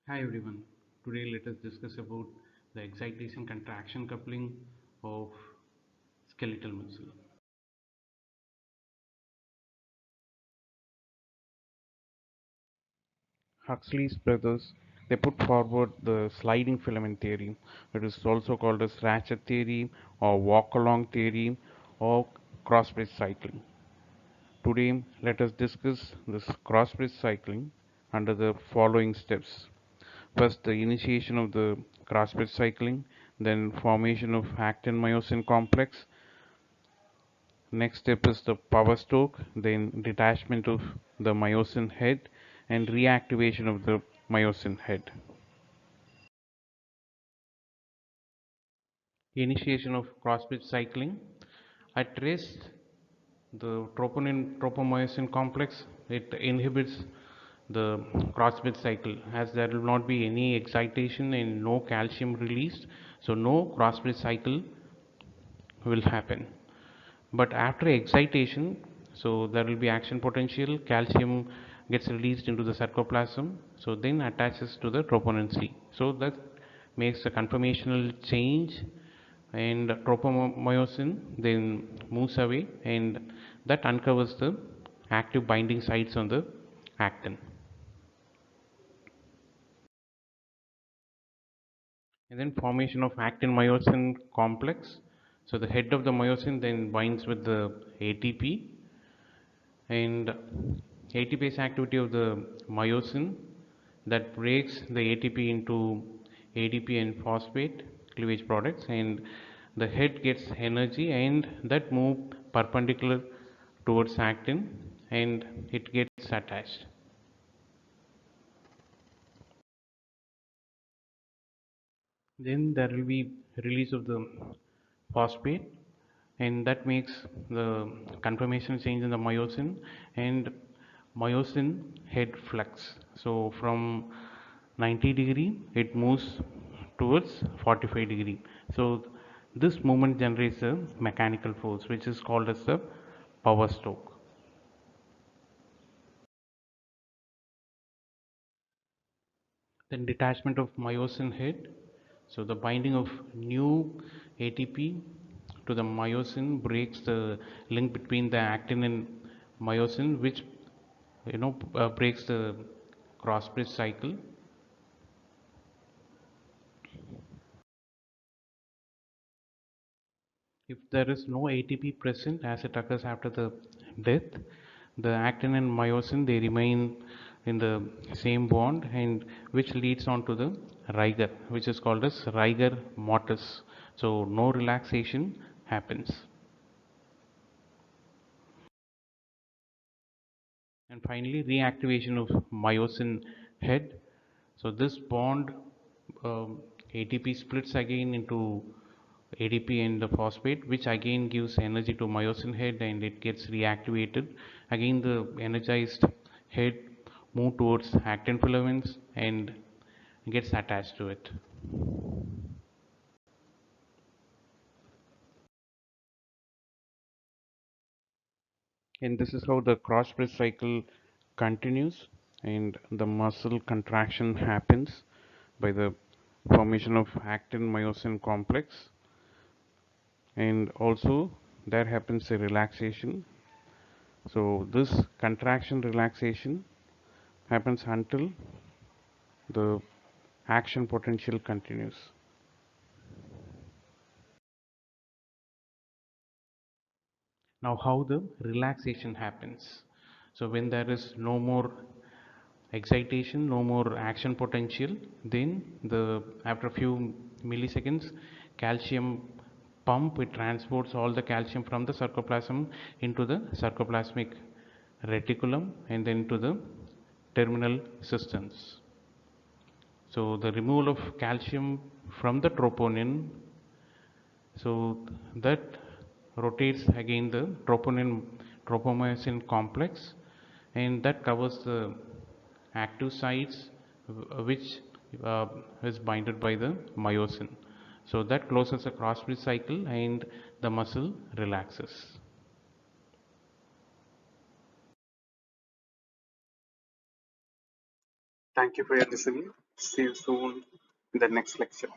Hi everyone. Today let us discuss about the excitation contraction coupling of skeletal muscle. Huxley's brothers, they put forward the sliding filament theory. It is also called as ratchet theory or walk along theory or cross-bridge cycling. Today, let us discuss this cross-bridge cycling under the following steps. First, the initiation of the cross-bridge cycling, then formation of actin-myosin complex. Next step is the power stroke, then detachment of the myosin head and reactivation of the myosin head. Initiation of cross-bridge cycling. At rest, the troponin tropomyosin complex it inhibits the cross-bridge cycle as there will not be any excitation and no calcium released, so no cross-bridge cycle will happen. But after excitation, so there will be action potential, calcium gets released into the sarcoplasm, so then attaches to the troponin C, so that makes a conformational change and tropomyosin then moves away and that uncovers the active binding sites on the actin. And then formation of actin myosin complex, so the head of the myosin then binds with the ATP, and ATPase activity of the myosin that breaks the ATP into ADP and phosphate cleavage products, and the head gets energy and that move perpendicular towards actin and it gets attached. Then there will be release of the phosphate and that makes the conformation change in the myosin and myosin head flux. So from 90-degree it moves towards 45-degree. So this movement generates a mechanical force which is called as the power stroke. Then detachment of myosin head. So the binding of new ATP to the myosin breaks the link between the actin and myosin, which breaks the cross bridge cycle. If there is no ATP present as it occurs after the death, the actin and myosin they remain in the same bond and which leads on to the rigor, which is called as rigor mortis. So no relaxation happens. And finally, reactivation of myosin head. So this bond ATP splits again into ADP and the phosphate, which again gives energy to myosin head and it gets reactivated. Again, the energized head move towards actin filaments and gets attached to it. And this is how the cross bridge cycle continues and the muscle contraction happens by the formation of actin myosin complex, and also there happens a relaxation. So this contraction relaxation happens until the action potential continues. Now, how the relaxation happens? So, when there is no more excitation, no more action potential, then the after a few milliseconds, calcium pump it transports all the calcium from the sarcoplasm into the sarcoplasmic reticulum and then to the terminal systems. So the removal of calcium from the troponin, so that rotates again the troponin tropomyosin complex and that covers the active sites which uh, is binded by the myosin. So that closes the cross bridge cycle and the muscle relaxes. Thank you for your listening. See you soon in the next lecture.